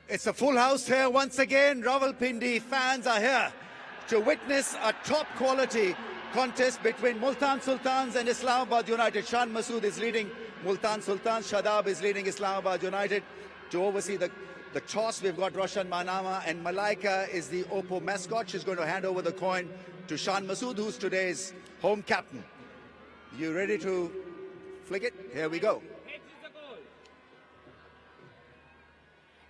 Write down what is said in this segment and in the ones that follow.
It's a full house here once again. Rawalpindi fans are here to witness a top quality contest between Multan Sultans and Islamabad United. Shan Masood is leading Multan Sultans. Shadab is leading Islamabad United. To oversee the toss, we've got Roshan Manama, and Malaika is the Oppo mascot. She's going to hand over the coin to Shan Masood, who's today's home captain. You ready to flick it? Here we go.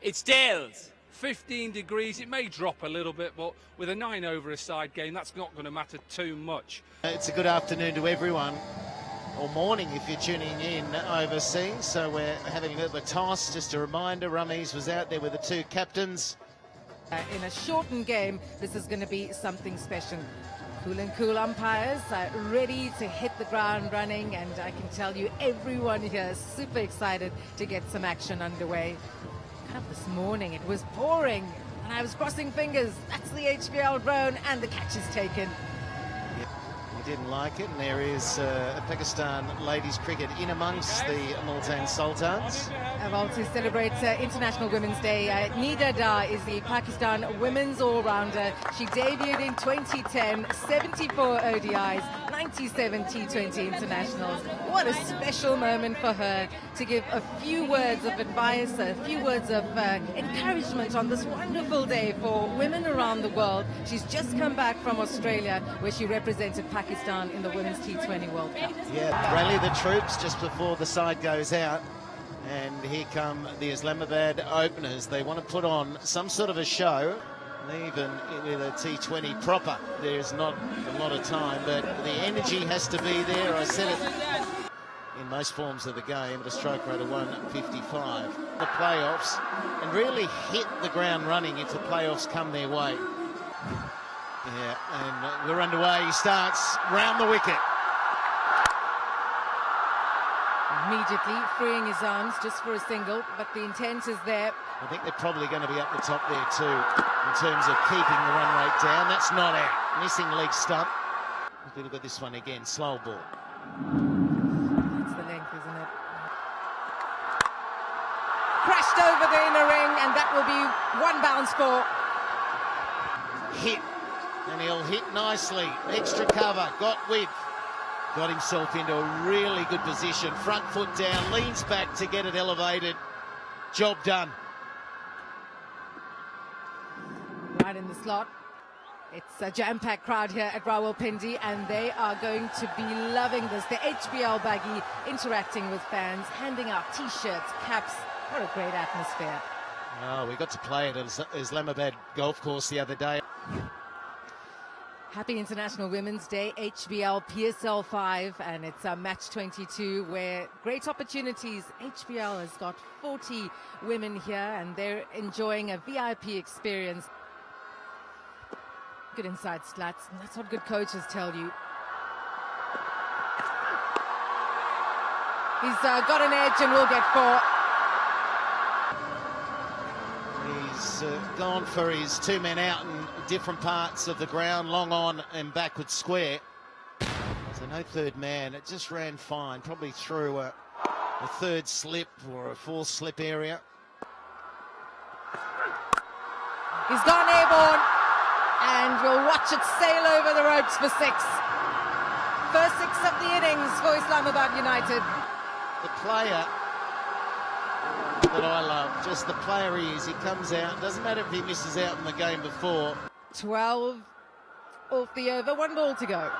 It's Dales. 15 degrees. It may drop a little bit, but with a 9 over a side game, that's not going to matter too much. It's a good afternoon to everyone, or morning if you're tuning in overseas. So we're having a bit of a toss. Just a reminder, Rummies was out there with the two captains. In a shortened game, this is going to be something special. Cool and cool umpires are ready to hit the ground running, and I can tell you everyone here is super excited to get some action underway. This morning it was pouring and I was crossing fingers. That's the HBL drone, and the catch is taken. He didn't like it, and there is Pakistan ladies cricket in amongst the Multan Sultans. Well, to celebrate International Women's Day, Nida Dar is the Pakistan women's all-rounder. She debuted in 2010, 74 ODIs, 97 T20 internationals. What a special moment for her to give a few words of advice, a few words of encouragement on this wonderful day for women around the world. She's just come back from Australia, where she represented Pakistan in the Women's T20 World Cup. Yeah, rally the troops just before the side goes out. And here come the Islamabad openers. They want to put on some sort of a show. Even with a T20 proper, there's not a lot of time, but the energy has to be there. I said it in most forms of the game, at a stroke rate of 155. The playoffs, and really hit the ground running if the playoffs come their way. Yeah, and we're underway. He starts round the wicket. Immediately freeing his arms just for a single, but the intent is there. I think they're probably going to be up the top there too, in terms of keeping the run rate down. That's not out. Missing leg stump. We look at this one again. Slow ball. That's the length, isn't it? Crashed over the inner ring, and that will be one bounce for. Hit, and he'll hit nicely. Extra cover, got width. Got himself into a really good position. Front foot down, leans back to get it elevated. Job done. Right in the slot. It's a jam-packed crowd here at Rawalpindi, and they are going to be loving this. The HBL baggy interacting with fans, handing out T-shirts, caps. What a great atmosphere. Oh, we got to play it at Islamabad golf course the other day. Happy International Women's Day, HBL PSL 5, and it's match 22, where great opportunities. HBL has got 40 women here, and they're enjoying a VIP experience. Good inside slats, and that's what good coaches tell you. He's got an edge and will get 4. He's gone for his 2 men out in different parts of the ground, long on and backward square. So no third man. It just ran fine, probably through a third slip or a fourth slip area. He's gone airborne, and we'll watch it sail over the ropes for 6. First 6 of the innings for Islamabad United. The player that I love, just the player he is. He comes out, doesn't matter if he misses out in the game before. 12 off the over, 1 ball to go.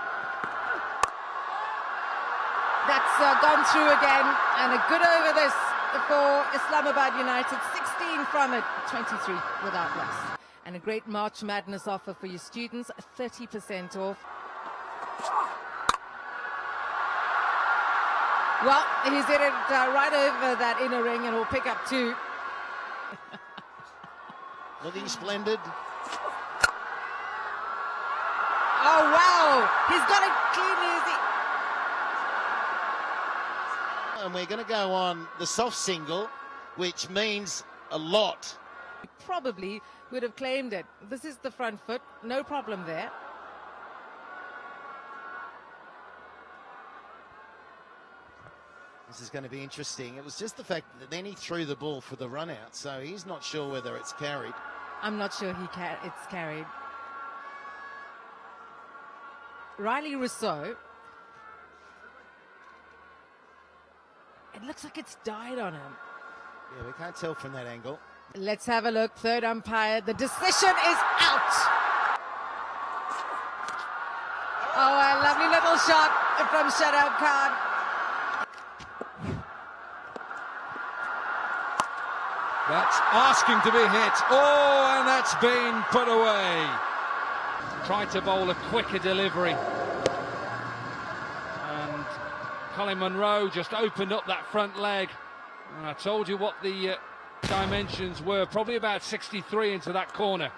That's gone through again, and a good over this for Islamabad United. 16 from it, 23 without loss. And a great March Madness offer for your students, 30% off. Well, he's hit it right over that inner ring, and will pick up 2. Looking splendid. Oh, wow! He's got it clean, easy. And we're going to go on the soft single, which means a lot. He probably would have claimed it. This is the front foot, no problem there. James, is going to be interesting. It was just the fact that then he threw the ball for the run out, so he's not sure whether it's carried. I'm not sure it's carried. Riley Rousseau. It looks like it's died on him. Yeah, we can't tell from that angle. Let's have a look. Third umpire. The decision is out. Oh, a lovely little shot from Shadab Khan. That's asking to be hit. Oh, and that's been put away. Tried to bowl a quicker delivery. And Colin Munro just opened up that front leg. And I told you what the dimensions were. Probably about 63 into that corner.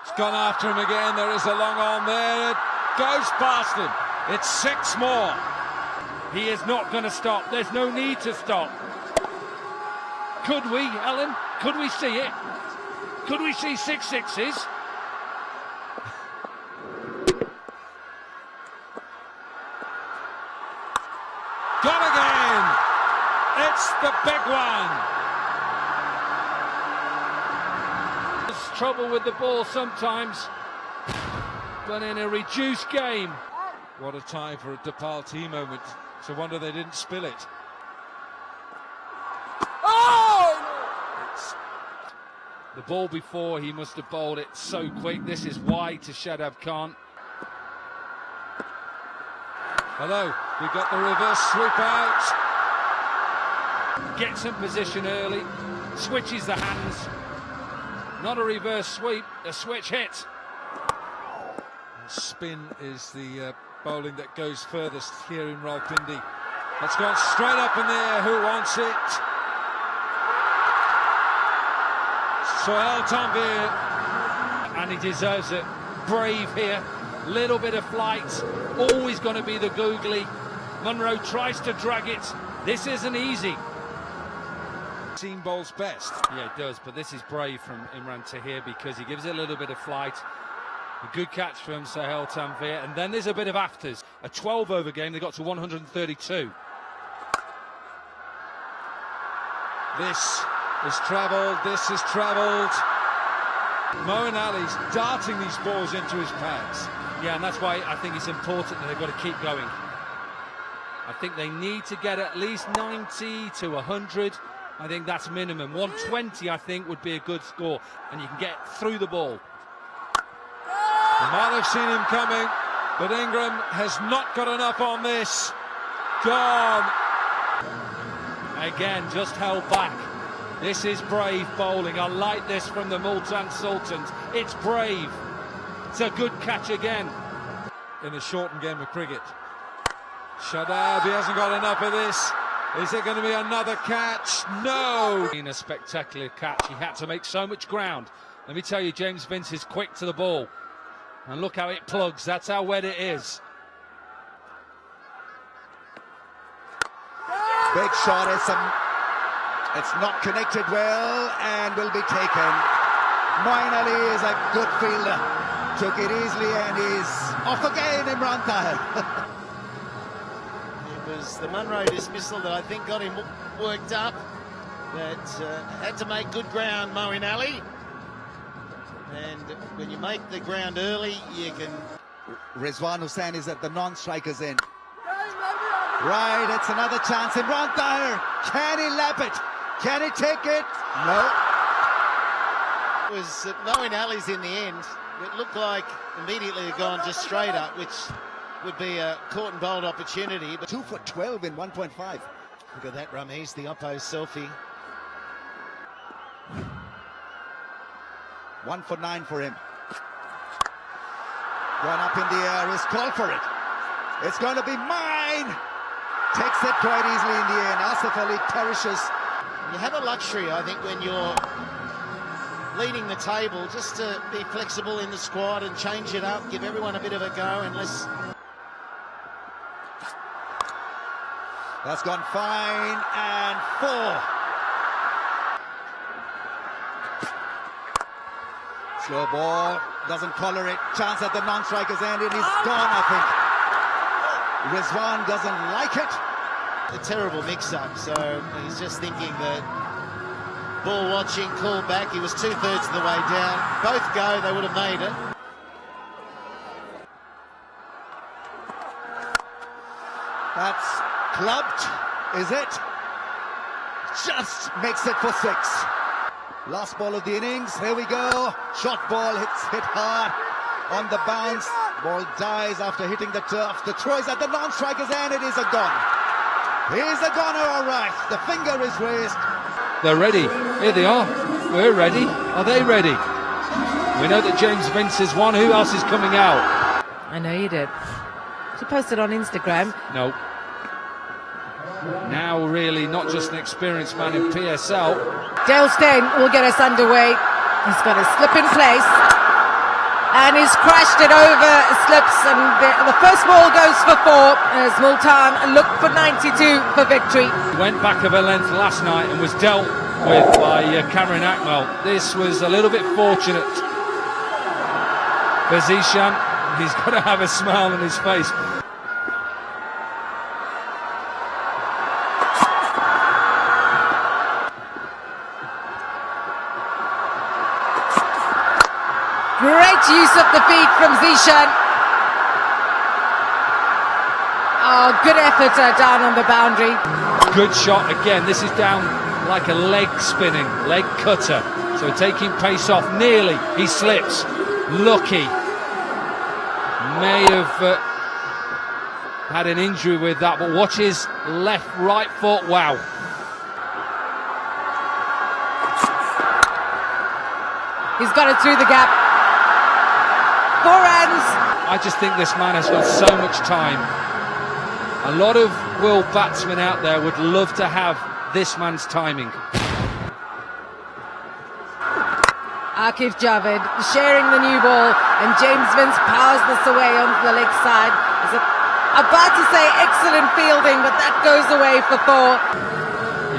It's gone after him again. There is a long on there. It goes past him. It's 6 more. He is not going to stop. There's no need to stop. Could we, Ellen? Could we see it? Could we see 6 sixes? Gone again! It's the big one! There's trouble with the ball sometimes, but in a reduced game. What a time for a Depal T moment. It's a wonder they didn't spill it. The ball before, he must have bowled it so quick. This is wide to Shadab Khan. Hello, we got the reverse sweep out. Gets in position early, switches the hands. Not a reverse sweep, a switch hit. Spin is the bowling that goes furthest here in Rawalpindi. That's gone straight up in the air. Who wants it? Sohail Tanvir. And he deserves it. Brave here, little bit of flight, always going to be the googly. Munro tries to drag it. This isn't easy. Seam bowls best. Yeah, it does, but this is brave from Imran Tahir because he gives it a little bit of flight. A good catch from Sohail Tanvir, and then there's a bit of afters. A 12-over game, they got to 132. This has travelled, this has travelled. Moeen Ali's darting these balls into his pads. Yeah, and that's why I think it's important that they've got to keep going. I think they need to get at least 90 to 100. I think that's minimum. 120, I think, would be a good score, and you can get through the ball. You might have seen him coming, but Ingram has not got enough on this. Gone. Again, just held back. This is brave bowling. I like this from the Multan Sultans. It's brave. It's a good catch again. In a shortened game of cricket. Shadab, he hasn't got enough of this. Is it going to be another catch? No! In a spectacular catch, he had to make so much ground. Let me tell you, James Vince is quick to the ball. And look how it plugs. That's how wet it is. Big shot. It's not connected well and will be taken. Moeen Ali is a good fielder. Took it easily and is off again, Imran Tahir. It was the Munro dismissal that I think got him worked up. That had to make good ground, Moeen Ali. And when you make the ground early, you can... Rizwan Hussain is at the non-strikers end. Right, it's another chance. Imran Tahir, can he lap it? Can he take it? No. It was Moeen Ali's in the end. It looked like immediately had gone just straight up, which would be a caught and bowled opportunity. But 2 for 12 in 1.5. Look at that, Ramesh, the oppo selfie. 1 for 9 for him. One up in the air, is called for it. It's going to be mine. Takes it quite easily in the end. Asif Ali perishes. You have a luxury, I think, when you're leading the table, just to be flexible in the squad and change it up, give everyone a bit of a go, unless... That's gone fine, and 4. Slow ball, doesn't collar it. Chance at the non-strikers end, it is gone, I think. Rizwan doesn't like it. A terrible mix-up, so he's just thinking that ball watching, call back. He was 2/3 of the way down. Both go, they would have made it. That's clubbed, is it? Just makes it for 6. Last ball of the innings, here we go. Short ball hit hard on the bounce. Ball dies after hitting the turf. The throw is at the non-striker's end, it is a gone. He's a goner, all right. The finger is raised. They're ready. Here they are. We're ready. Are they ready? We know that James Vince is one. Who else is coming out? I know you did. She posted on Instagram. No. Now really not just an experienced man in PSL. Dale Steyn will get us underway. He's got a slip in place. And he's crashed it over, slips, and the first ball goes for 4 as Multan looked for 92 for victory. Went back of a length last night and was dealt with by Cameron Akmal. This was a little bit fortunate for Zishan. He's got to have a smile on his face. Great use of the feet from Zishan. Oh, good effort down on the boundary. Good shot again. This is down like a leg spinning, leg cutter. So taking pace off nearly. He slips. Lucky. May have had an injury with that, but watch his right foot. Wow. He's got it through the gap. 4 runs. I just think this man has got so much time. A lot of world batsmen out there would love to have this man's timing. Akif Javed sharing the new ball, and James Vince powers this away onto the leg side. About to say excellent fielding, but that goes away for 4.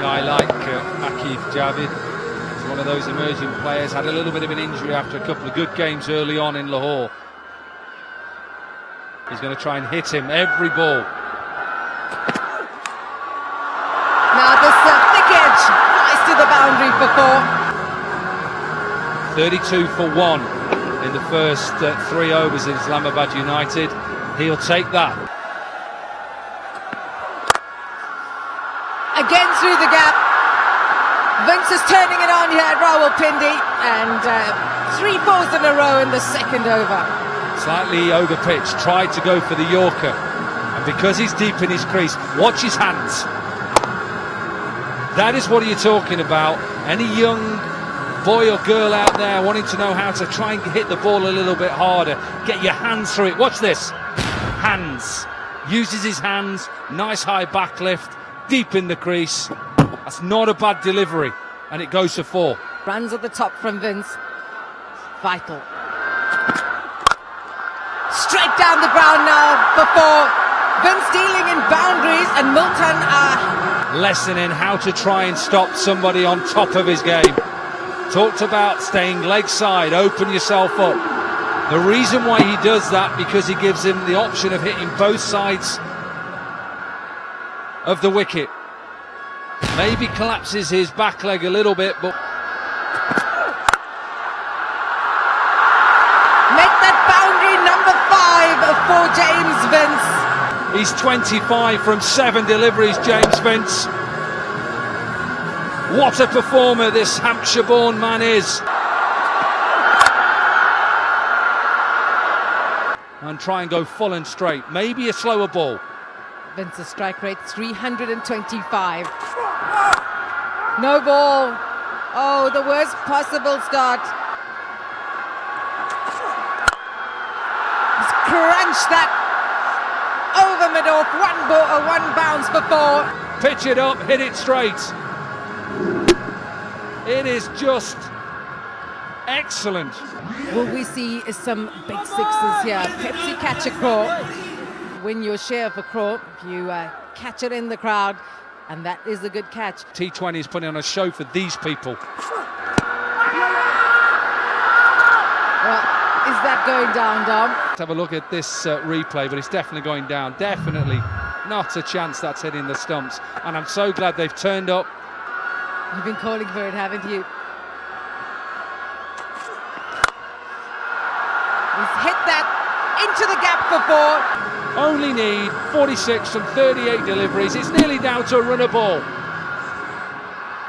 Yeah, I like Akif Javed. He's one of those emerging players. Had a little bit of an injury after a couple of good games early on in Lahore. He's going to try and hit him every ball. Now this thick edge flies to the boundary for 4. 32 for 1 in the first 3 overs in Islamabad United. He'll take that. Again through the gap. Vince is turning it on here at Rawalpindi, and 3 balls in a row in the second over. Slightly over pitch, tried to go for the Yorker, and because he's deep in his crease, watch his hands. That is what you're talking about. Any young boy or girl out there wanting to know how to try and hit the ball a little bit harder, get your hands through it. Watch this. Hands. Uses his hands. Nice high back lift. Deep in the crease. That's not a bad delivery. And it goes for 4. Runs at the top from Vince. Vital. Straight down the ground now for 4. Vince dealing in boundaries, and Multan lesson in how to try and stop somebody on top of his game. Talked about staying leg side, open yourself up. The reason why he does that, because he gives him the option of hitting both sides of the wicket. Maybe collapses his back leg a little bit, but make that boundary number 5 for James Vince. He's 25 from 7 deliveries, James Vince. What a performer this Hampshire-born man is. And try and go full and straight. Maybe a slower ball. Vince's strike rate 325. No ball. Oh, the worst possible start. He's crunched that over mid-off. 1 bounce for 4. Pitch it up, hit it straight. It is just excellent. Will we see some big sixes here? Pepsi catch a craw. Win your share of a craw. You catch it in the crowd, and that is a good catch. T20 is putting on a show for these people. Well, is that going down, Dom? Let's have a look at this replay, but it's definitely going down. Definitely Not a chance that's hitting the stumps. And I'm so glad they've turned up. You've been calling for it, haven't you? He's hit that into the gap for 4. Only need 46 from 38 deliveries. It's nearly down to a runner ball.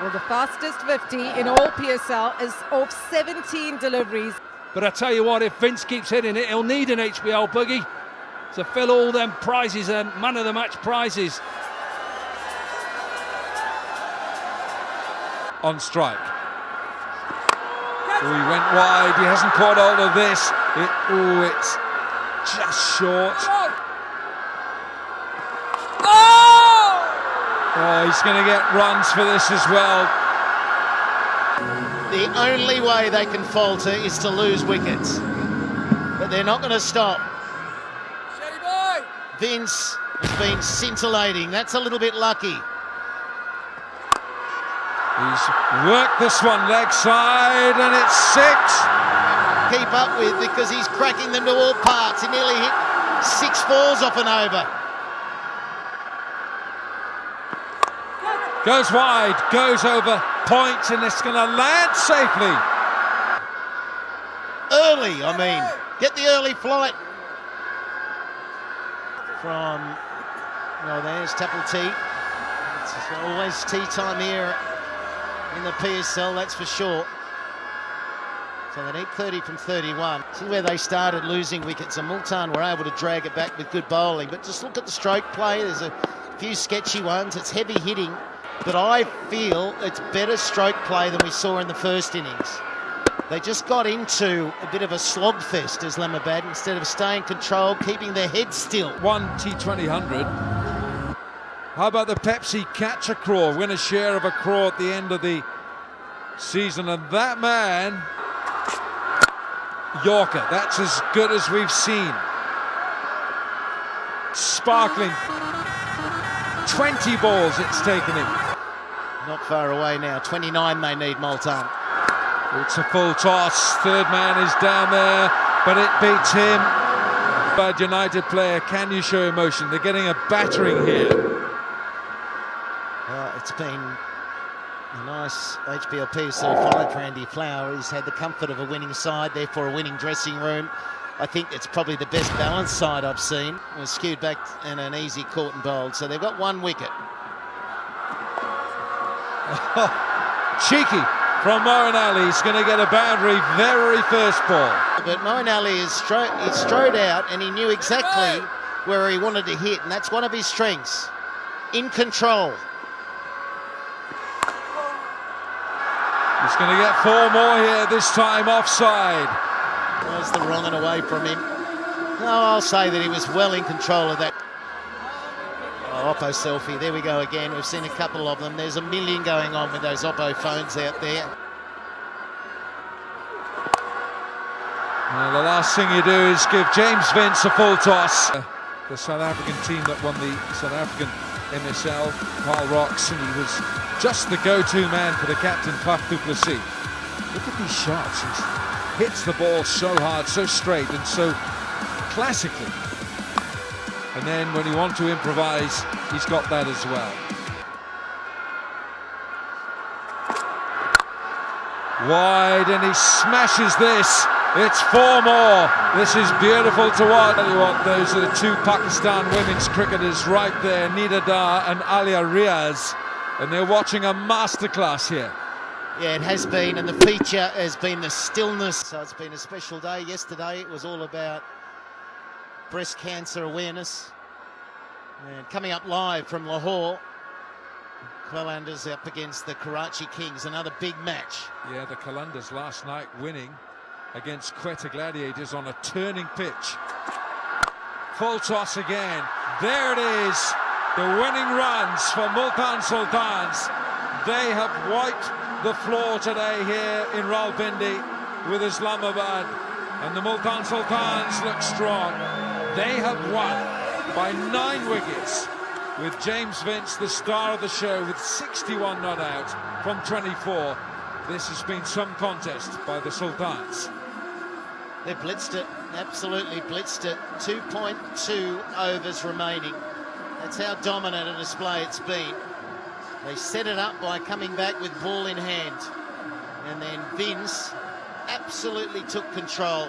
Well, the fastest 50 in all PSL is of 17 deliveries. But I tell you what, if Vince keeps hitting it, he'll need an HBL buggy to fill all them prizes and man of the match prizes. On strike. Oh, he went wide. He hasn't caught hold of this. It's just short. Oh, he's going to get runs for this as well. The only way they can falter is to lose wickets. But they're not going to stop. Vince has been scintillating. That's a little bit lucky. He's worked this one leg side, and it's 6. Keep up with, because he's cracking them to all parts. He nearly hit 6 fours off and over. Goes wide, goes over point, and it's going to land safely. Early, I mean. Get the early flight. From, well, there's Tapple Tea. It's always tea time here in the PSL, that's for sure. So they need 30 from 31. See where they started losing wickets, and Multan were able to drag it back with good bowling. But just look at the stroke play. There's a few sketchy ones. It's heavy hitting, but I feel it's better stroke play than we saw in the first innings. They just got into a bit of a slogfest, Islamabad, instead of staying control, keeping their heads still. One T20 How about the Pepsi catch a crore, win a share of a crore at the end of the season? And that man, Yorker, that's as good as we've seen. Sparkling. 20 balls it's taken him. Not far away now, 29 they need, Multan. It's a full toss, third man is down there, but it beats him. Bad United player, can you show emotion? They're getting a battering here. It's been a nice HBL PSL 5 for Andy Flower. He's had the comfort of a winning side, therefore a winning dressing room. I think it's probably the best balanced side I've seen. It was skewed back and an easy caught and bowled, so they've got 1 wicket. Cheeky from Moeen Ali. He's going to get a boundary very first ball. But Moeen Ali is strode out, and he knew exactly where he wanted to hit, and that's one of his strengths. In control. He's going to get 4 more here, this time offside. Was the wrong and away from him. No, I'll say that he was well in control of that. Oh, Oppo selfie, there we go again. We've seen a couple of them. There's a million going on with those Oppo phones out there. Well, the last thing you do is give James Vince a full toss. The South African team that won the South African MSL, Carl Rocks, and he was just the go-to man for the captain, Faf du Plessis. Look at these shots. He hits the ball so hard, so straight, and so classically. And then when you want to improvise, he's got that as well. Wide, and he smashes this. It's 4 more. This is beautiful to watch. Tell you what, those are the 2 Pakistan women's cricketers right there, Nida Dar and Alia Riaz, and they're watching a masterclass here. Yeah, it has been, and the feature has been the stillness. So it's been a special day. Yesterday it was all about breast cancer awareness. And coming up live from Lahore, Qalandars up against the Karachi Kings, another big match. Yeah, the Qalandars last night winning against Quetta Gladiators on a turning pitch. Full toss again. There it is. The winning runs for Multan Sultans. They have wiped the floor today here in Rawalpindi with Islamabad. And the Multan Sultans look strong. They have won by 9 wickets, with James Vince, the star of the show, with 61 not out from 24. This has been some contest by the Sultans. They blitzed it, absolutely blitzed it. 2.2 overs remaining. That's how dominant a display it's been. They set it up by coming back with ball in hand. And then Vince absolutely took control.